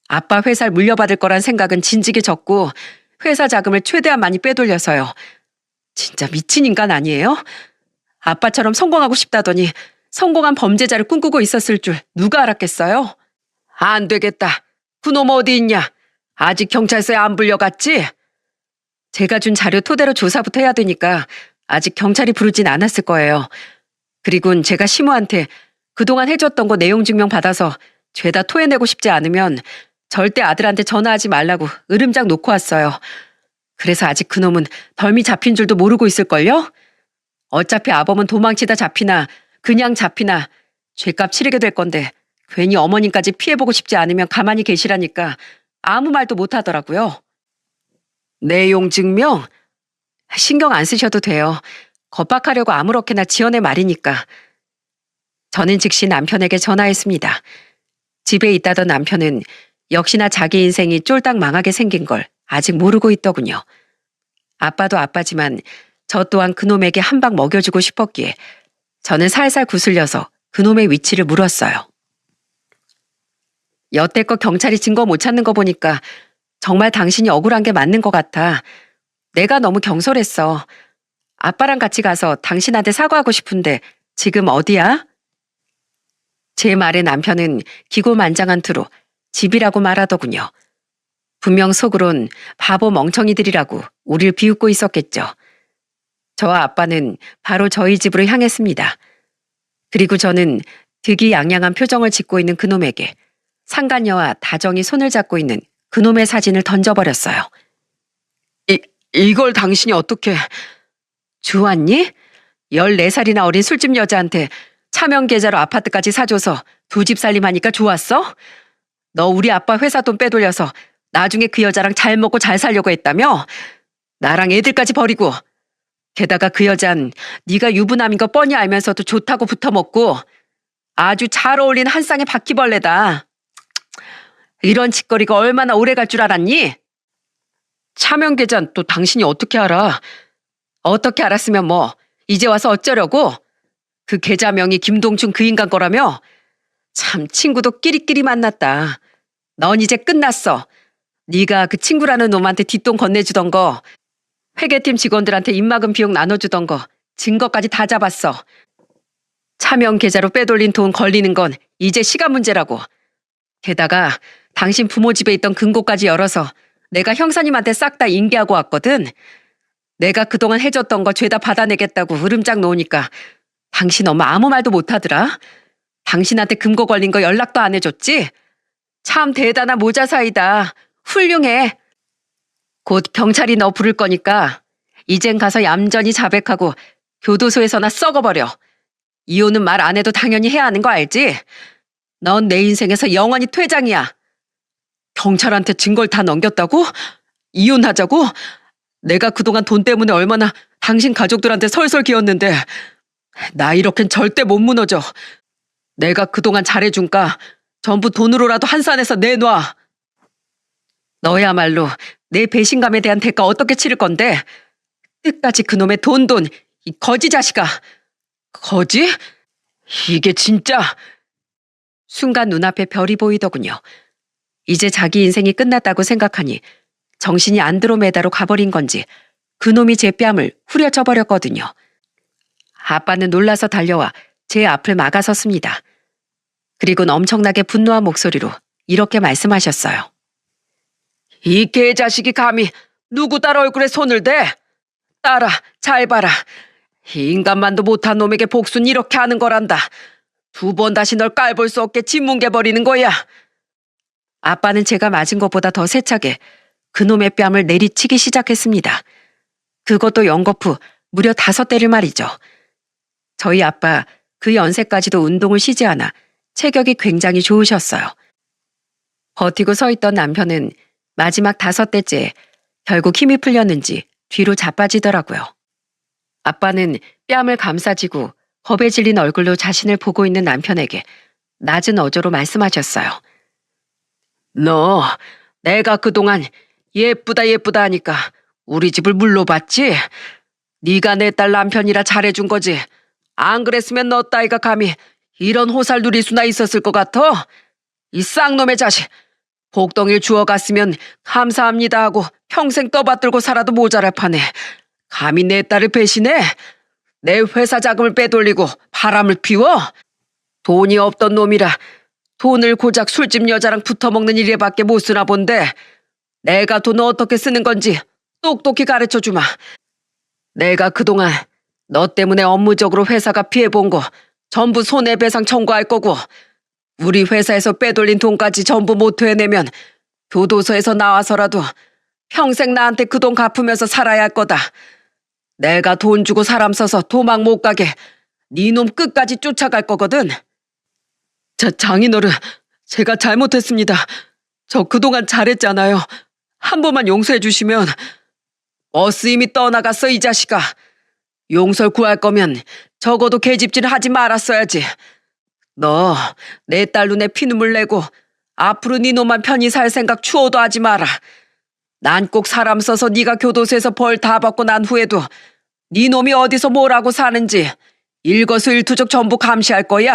아빠 회사를 물려받을 거란 생각은 진즉에 적고 회사 자금을 최대한 많이 빼돌려서요. 진짜 미친 인간 아니에요? 아빠처럼 성공하고 싶다더니 성공한 범죄자를 꿈꾸고 있었을 줄 누가 알았겠어요? 안 되겠다. 그놈 어디 있냐? 아직 경찰서에 안 불려갔지? 제가 준 자료 토대로 조사부터 해야 되니까 아직 경찰이 부르진 않았을 거예요. 그리곤 제가 시모한테 그동안 해줬던 거 내용 증명 받아서 죄다 토해내고 싶지 않으면 절대 아들한테 전화하지 말라고 으름장 놓고 왔어요. 그래서 아직 그놈은 덜미 잡힌 줄도 모르고 있을걸요? 어차피 아범은 도망치다 잡히나 그냥 잡히나 죄값 치르게 될 건데 괜히 어머님까지 피해보고 싶지 않으면 가만히 계시라니까 아무 말도 못하더라고요. 내용 증명? 신경 안 쓰셔도 돼요. 겁박하려고 아무렇게나 지어낸 말이니까. 저는 즉시 남편에게 전화했습니다. 집에 있다던 남편은 역시나 자기 인생이 쫄딱 망하게 생긴 걸 아직 모르고 있더군요. 아빠도 아빠지만 저 또한 그놈에게 한 방 먹여주고 싶었기에 저는 살살 구슬려서 그놈의 위치를 물었어요. 여태껏 경찰이 증거 못 찾는 거 보니까 정말 당신이 억울한 게 맞는 것 같아. 내가 너무 경솔했어. 아빠랑 같이 가서 당신한테 사과하고 싶은데 지금 어디야? 제 말에 남편은 기고만장한 투로 집이라고 말하더군요. 분명 속으론 바보 멍청이들이라고 우릴 비웃고 있었겠죠. 저와 아빠는 바로 저희 집으로 향했습니다. 그리고 저는 득이양양한 표정을 짓고 있는 그놈에게 상간녀와 다정히 손을 잡고 있는 그놈의 사진을 던져버렸어요. 이걸 당신이 어떻게... 주왔니? 14살이나 어린 술집 여자한테 차명 계좌로 아파트까지 사줘서 두 집 살림하니까 좋았어? 너 우리 아빠 회사 돈 빼돌려서 나중에 그 여자랑 잘 먹고 잘 살려고 했다며? 나랑 애들까지 버리고. 게다가 그 여잔 네가 유부남인 거 뻔히 알면서도 좋다고 붙어먹고 아주 잘 어울리는 한 쌍의 바퀴벌레다. 이런 짓거리가 얼마나 오래 갈 줄 알았니? 차명 계좌는 또 당신이 어떻게 알아? 어떻게 알았으면 뭐 이제 와서 어쩌려고? 그 계좌명이 김동춘 그 인간 거라며? 참 친구도 끼리끼리 만났다. 넌 이제 끝났어. 네가 그 친구라는 놈한테 뒷돈 건네주던 거, 회계팀 직원들한테 입막음 비용 나눠주던 거 증거까지 다 잡았어. 차명 계좌로 빼돌린 돈 걸리는 건 이제 시간 문제라고. 게다가 당신 부모 집에 있던 금고까지 열어서 내가 형사님한테 싹 다 인계하고 왔거든. 내가 그동안 해줬던 거 죄다 받아내겠다고 으름장 놓으니까 당신 엄마 아무 말도 못하더라. 당신한테 금고 걸린 거 연락도 안 해줬지? 참 대단한 모자사이다. 훌륭해. 곧 경찰이 너 부를 거니까 이젠 가서 얌전히 자백하고 교도소에서나 썩어버려. 이혼은 말 안 해도 당연히 해야 하는 거 알지? 넌 내 인생에서 영원히 퇴장이야. 경찰한테 증거를 다 넘겼다고? 이혼하자고? 내가 그동안 돈 때문에 얼마나 당신 가족들한테 설설 기었는데 나 이렇겐 절대 못 무너져. 내가 그동안 잘해준까 전부 돈으로라도 한산해서 내놔. 너야말로 내 배신감에 대한 대가 어떻게 치를 건데? 끝까지 그놈의 돈, 이 거지 자식아. 거지? 이게 진짜... 순간 눈앞에 별이 보이더군요. 이제 자기 인생이 끝났다고 생각하니 정신이 안드로메다로 가버린 건지 그놈이 제 뺨을 후려쳐 버렸거든요. 아빠는 놀라서 달려와 제 앞을 막아섰습니다. 그리고는 엄청나게 분노한 목소리로 이렇게 말씀하셨어요. 이 개자식이 감히 누구 딸 얼굴에 손을 대? 딸아, 잘 봐라. 이 인간만도 못한 놈에게 복수는 이렇게 하는 거란다. 2번 다시 널 깔볼 수 없게 짓뭉개버리는 거야. 아빠는 제가 맞은 것보다 더 세차게 그놈의 뺨을 내리치기 시작했습니다. 그것도 연거푸 무려 5대를 말이죠. 저희 아빠 그 연세까지도 운동을 쉬지 않아 체격이 굉장히 좋으셨어요. 버티고 서 있던 남편은 마지막 5대째에 결국 힘이 풀렸는지 뒤로 자빠지더라고요. 아빠는 뺨을 감싸쥐고 겁에 질린 얼굴로 자신을 보고 있는 남편에게 낮은 어조로 말씀하셨어요. 너 내가 그동안 예쁘다 하니까 우리 집을 물러봤지? 네가 내 딸 남편이라 잘해준 거지. 안 그랬으면 너 따위가 감히 이런 호살 누릴 수나 있었을 것 같아? 이 쌍놈의 자식. 복덩이를 주워갔으면 감사합니다 하고 평생 떠받들고 살아도 모자랄 판에 감히 내 딸을 배신해? 내 회사 자금을 빼돌리고 바람을 피워? 돈이 없던 놈이라 돈을 고작 술집 여자랑 붙어먹는 일에밖에 못 쓰나 본데 내가 돈을 어떻게 쓰는 건지 똑똑히 가르쳐주마. 내가 그동안 너 때문에 업무적으로 회사가 피해본 거 전부 손해배상 청구할 거고 우리 회사에서 빼돌린 돈까지 전부 못 회내면 교도소에서 나와서라도 평생 나한테 그 돈 갚으면서 살아야 할 거다. 내가 돈 주고 사람 써서 도망 못 가게 네 놈 끝까지 쫓아갈 거거든. 장인어른, 제가 잘못했습니다. 저 그동안 잘했잖아요. 한 번만 용서해 주시면. 버스 이미 떠나갔어 이 자식아. 용서를 구할 거면 적어도 계집질 하지 말았어야지. 너 내 딸 눈에 피눈물 내고 앞으로 네 놈만 편히 살 생각 추호도 하지 마라. 난 꼭 사람 써서 네가 교도소에서 벌 다 받고 난 후에도 네 놈이 어디서 뭘 하고 사는지 일거수일투족 전부 감시할 거야.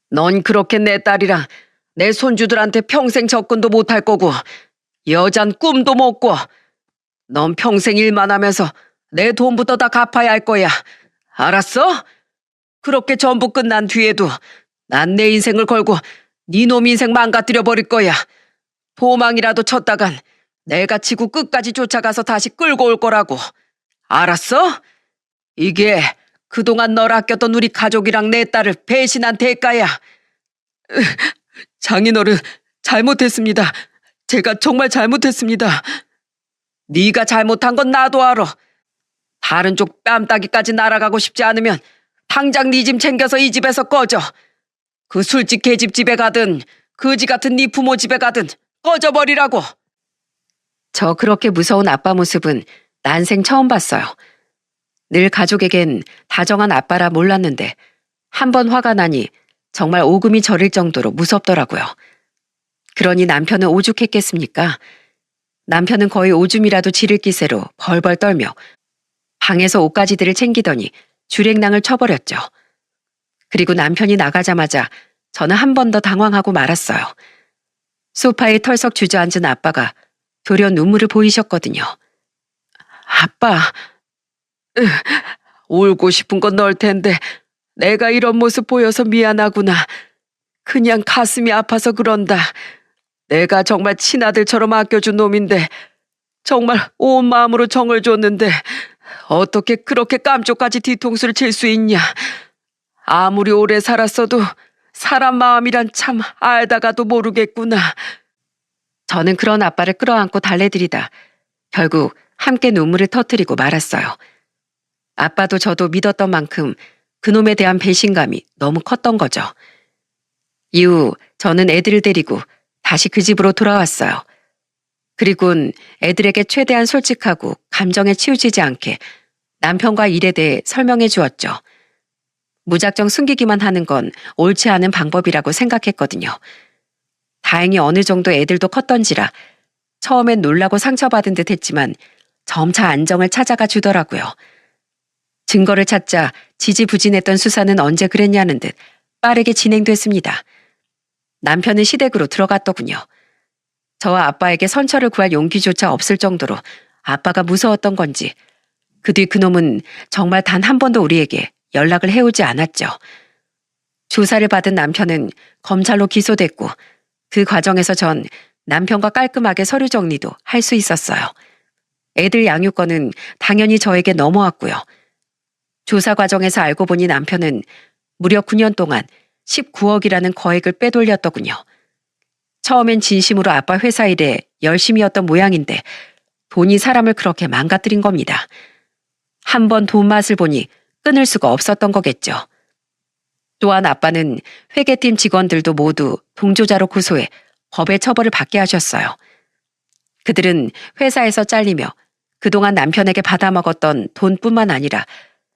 넌 그렇게 내 딸이랑 내 손주들한테 평생 접근도 못할 거고 여잔 꿈도 못 꿔. 넌 평생 일만 하면서 내 돈부터 다 갚아야 할 거야. 알았어? 그렇게 전부 끝난 뒤에도 난 내 인생을 걸고 네 놈 인생 망가뜨려 버릴 거야. 도망이라도 쳤다간 내가 지구 끝까지 쫓아가서 다시 끌고 올 거라고. 알았어? 이게 그동안 널 아꼈던 우리 가족이랑 내 딸을 배신한 대가야. 장인어른, 잘못했습니다. 제가 정말 잘못했습니다. 네가 잘못한 건 나도 알아. 다른 쪽 뺨따기까지 날아가고 싶지 않으면 당장 네 짐 챙겨서 이 집에서 꺼져. 그 술집 개집 집에 가든 거지 같은 네 부모 집에 가든 꺼져버리라고. 저 그렇게 무서운 아빠 모습은 난생 처음 봤어요. 늘 가족에겐 다정한 아빠라 몰랐는데 한 번 화가 나니 정말 오금이 저릴 정도로 무섭더라고요. 그러니 남편은 오죽했겠습니까? 남편은 거의 오줌이라도 지를 기세로 벌벌 떨며 방에서 옷가지들을 챙기더니 주랭랑을 쳐버렸죠. 그리고 남편이 나가자마자 저는 한 번 더 당황하고 말았어요. 소파에 털썩 주저앉은 아빠가 도려 눈물을 보이셨거든요. 아빠, 울고 싶은 건 널 텐데 내가 이런 모습 보여서 미안하구나. 그냥 가슴이 아파서 그런다. 내가 정말 친아들처럼 아껴준 놈인데 정말 온 마음으로 정을 줬는데 어떻게 그렇게 깜쪽까지 뒤통수를 칠 수 있냐. 아무리 오래 살았어도 사람 마음이란 참 알다가도 모르겠구나. 저는 그런 아빠를 끌어안고 달래드리다 결국 함께 눈물을 터뜨리고 말았어요. 아빠도 저도 믿었던 만큼 그놈에 대한 배신감이 너무 컸던 거죠. 이후 저는 애들을 데리고 다시 그 집으로 돌아왔어요. 그리곤 애들에게 최대한 솔직하고 감정에 치우치지 않게 남편과 일에 대해 설명해 주었죠. 무작정 숨기기만 하는 건 옳지 않은 방법이라고 생각했거든요. 다행히 어느 정도 애들도 컸던지라 처음엔 놀라고 상처받은 듯 했지만 점차 안정을 찾아가 주더라고요. 증거를 찾자 지지부진했던 수사는 언제 그랬냐는 듯 빠르게 진행됐습니다. 남편은 시댁으로 들어갔더군요. 저와 아빠에게 선처를 구할 용기조차 없을 정도로 아빠가 무서웠던 건지 그 뒤 그놈은 정말 단 한 번도 우리에게 연락을 해오지 않았죠. 조사를 받은 남편은 검찰로 기소됐고 그 과정에서 전 남편과 깔끔하게 서류 정리도 할 수 있었어요. 애들 양육권은 당연히 저에게 넘어왔고요. 조사 과정에서 알고 보니 남편은 무려 9년 동안 19억이라는 거액을 빼돌렸더군요. 처음엔 진심으로 아빠 회사 일에 열심히 했던 모양인데 돈이 사람을 그렇게 망가뜨린 겁니다. 한 번 돈 맛을 보니 끊을 수가 없었던 거겠죠. 또한 아빠는 회계팀 직원들도 모두 동조자로 고소해 법의 처벌을 받게 하셨어요. 그들은 회사에서 잘리며 그동안 남편에게 받아먹었던 돈뿐만 아니라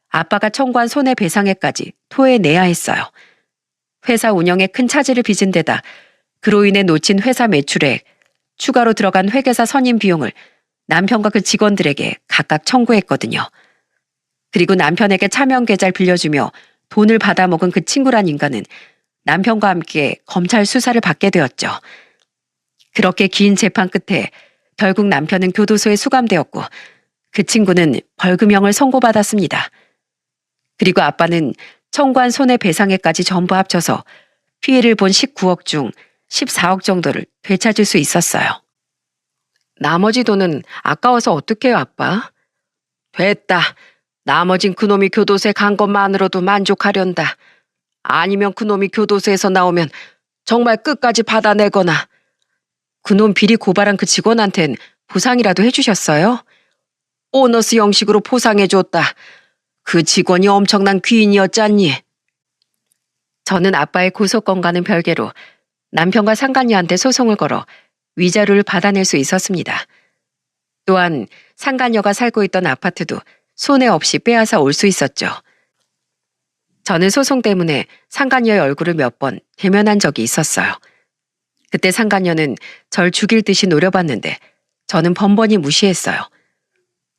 아빠가 청구한 손해배상액까지 토해내야 했어요. 회사 운영에 큰 차질을 빚은 데다 그로 인해 놓친 회사 매출액, 추가로 들어간 회계사 선임 비용을 남편과 그 직원들에게 각각 청구했거든요. 그리고 남편에게 차명 계좌를 빌려주며 돈을 받아먹은 그 친구란 인간은 남편과 함께 검찰 수사를 받게 되었죠. 그렇게 긴 재판 끝에 결국 남편은 교도소에 수감되었고 그 친구는 벌금형을 선고받았습니다. 그리고 아빠는 청구한 손해배상액까지 전부 합쳐서 피해를 본 19억 중 14억 정도를 되찾을 수 있었어요. 나머지 돈은 아까워서 어떡해요, 아빠? 됐다. 나머진 그놈이 교도소에 간 것만으로도 만족하련다. 아니면 그놈이 교도소에서 나오면 정말 끝까지 받아내거나 그놈 비리 고발한 그 직원한텐 보상이라도 해주셨어요? 보너스 형식으로 보상해줬다. 그 직원이 엄청난 귀인이었잖니. 저는 아빠의 고소건과는 별개로 남편과 상간녀한테 소송을 걸어 위자료를 받아낼 수 있었습니다. 또한 상간녀가 살고 있던 아파트도 손해 없이 빼앗아 올 수 있었죠. 저는 소송 때문에 상간녀의 얼굴을 몇 번 대면한 적이 있었어요. 그때 상간녀는 절 죽일 듯이 노려봤는데 저는 번번이 무시했어요.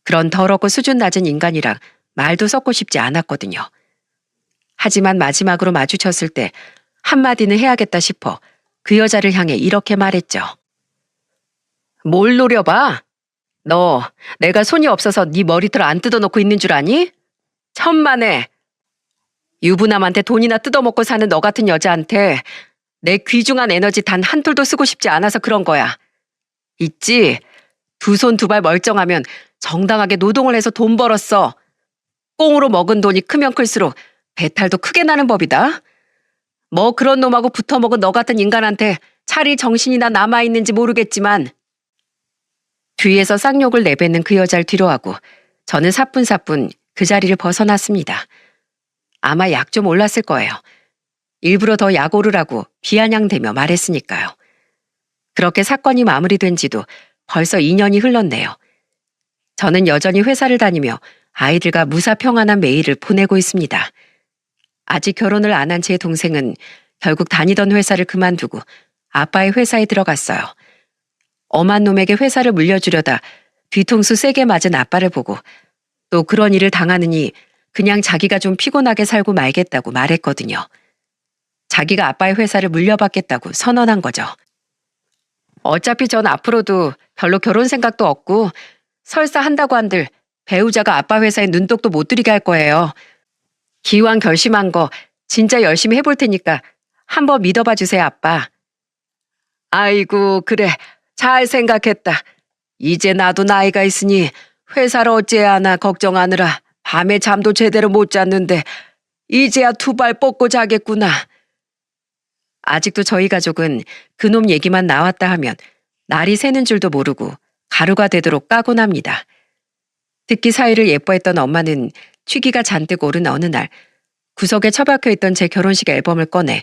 그런 더럽고 수준 낮은 인간이랑 말도 섞고 싶지 않았거든요. 하지만 마지막으로 마주쳤을 때 한마디는 해야겠다 싶어 그 여자를 향해 이렇게 말했죠. 뭘 노려봐? 너 내가 손이 없어서 네 머리털 안 뜯어놓고 있는 줄 아니? 천만에. 유부남한테 돈이나 뜯어먹고 사는 너 같은 여자한테 내 귀중한 에너지 단 한 톨도 쓰고 싶지 않아서 그런 거야. 있지? 두 손 두 발 멀쩡하면 정당하게 노동을 해서 돈 벌었어. 꽁으로 먹은 돈이 크면 클수록 배탈도 크게 나는 법이다. 뭐 그런 놈하고 붙어먹은 너 같은 인간한테 차리 정신이나 남아있는지 모르겠지만 뒤에서 쌍욕을 내뱉는 그 여자를 뒤로하고 저는 사뿐사뿐 그 자리를 벗어났습니다. 아마 약 좀 올랐을 거예요. 일부러 더 약 오르라고 비아냥대며 말했으니까요. 그렇게 사건이 마무리된 지도 벌써 2년이 흘렀네요. 저는 여전히 회사를 다니며 아이들과 무사평안한 매일을 보내고 있습니다. 아직 결혼을 안 한 제 동생은 결국 다니던 회사를 그만두고 아빠의 회사에 들어갔어요. 엄한 놈에게 회사를 물려주려다 뒤통수 세게 맞은 아빠를 보고 또 그런 일을 당하느니 그냥 자기가 좀 피곤하게 살고 말겠다고 말했거든요. 자기가 아빠의 회사를 물려받겠다고 선언한 거죠. 어차피 전 앞으로도 별로 결혼 생각도 없고 설사 한다고 한들 배우자가 아빠 회사에 눈독도 못 들이게 할 거예요. 기왕 결심한 거 진짜 열심히 해볼 테니까 한번 믿어봐 주세요, 아빠. 아이고, 그래. 잘 생각했다. 이제 나도 나이가 있으니 회사를 어째야 하나 걱정하느라 밤에 잠도 제대로 못 잤는데 이제야 두 발 뻗고 자겠구나. 아직도 저희 가족은 그놈 얘기만 나왔다 하면 날이 새는 줄도 모르고 가루가 되도록 까곤 합니다. 특히 사위를 예뻐했던 엄마는 취기가 잔뜩 오른 어느 날 구석에 처박혀 있던 제 결혼식 앨범을 꺼내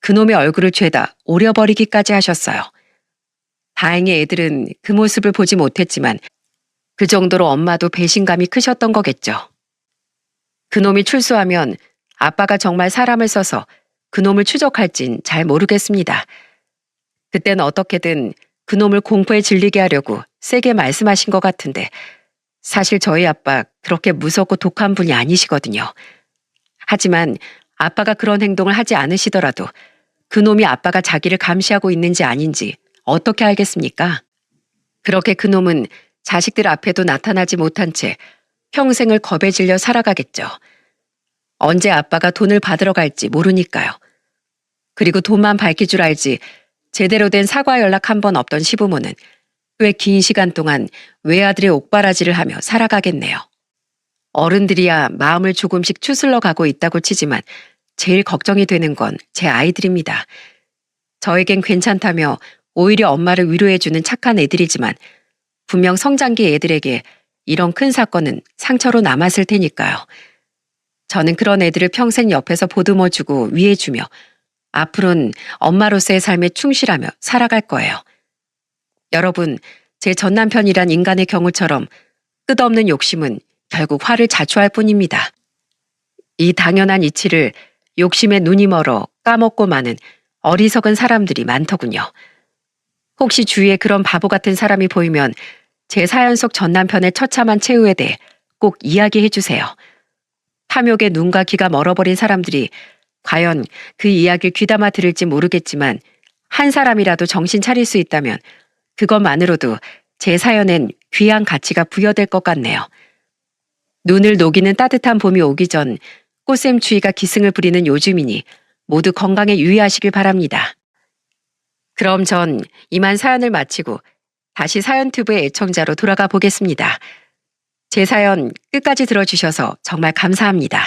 그놈의 얼굴을 죄다 오려버리기까지 하셨어요. 다행히 애들은 그 모습을 보지 못했지만 그 정도로 엄마도 배신감이 크셨던 거겠죠. 그놈이 출소하면 아빠가 정말 사람을 써서 그놈을 추적할진 잘 모르겠습니다. 그땐 어떻게든 그놈을 공포에 질리게 하려고 세게 말씀하신 것 같은데 사실 저희 아빠 그렇게 무섭고 독한 분이 아니시거든요. 하지만 아빠가 그런 행동을 하지 않으시더라도 그놈이 아빠가 자기를 감시하고 있는지 아닌지 어떻게 알겠습니까? 그렇게 그놈은 자식들 앞에도 나타나지 못한 채 평생을 겁에 질려 살아가겠죠. 언제 아빠가 돈을 받으러 갈지 모르니까요. 그리고 돈만 밝힐 줄 알지 제대로 된 사과 연락 한 번 없던 시부모는 꽤 긴 시간 동안 외아들의 옥바라지를 하며 살아가겠네요. 어른들이야 마음을 조금씩 추슬러 가고 있다고 치지만 제일 걱정이 되는 건 제 아이들입니다. 저에겐 괜찮다며 오히려 엄마를 위로해주는 착한 애들이지만 분명 성장기 애들에게 이런 큰 사건은 상처로 남았을 테니까요. 저는 그런 애들을 평생 옆에서 보듬어주고 위해주며 앞으로는 엄마로서의 삶에 충실하며 살아갈 거예요. 여러분, 제 전남편이란 인간의 경우처럼 끝없는 욕심은 결국 화를 자초할 뿐입니다. 이 당연한 이치를 욕심에 눈이 멀어 까먹고 마는 어리석은 사람들이 많더군요. 혹시 주위에 그런 바보 같은 사람이 보이면 제 사연 속 전남편의 처참한 최후에 대해 꼭 이야기해 주세요. 탐욕에 눈과 귀가 멀어버린 사람들이 과연 그 이야기를 귀담아 들을지 모르겠지만 한 사람이라도 정신 차릴 수 있다면 그것만으로도 제 사연엔 귀한 가치가 부여될 것 같네요. 눈을 녹이는 따뜻한 봄이 오기 전 꽃샘추위가 기승을 부리는 요즘이니 모두 건강에 유의하시길 바랍니다. 그럼 전 이만 사연을 마치고 다시 사연튜브의 애청자로 돌아가 보겠습니다. 제 사연 끝까지 들어주셔서 정말 감사합니다.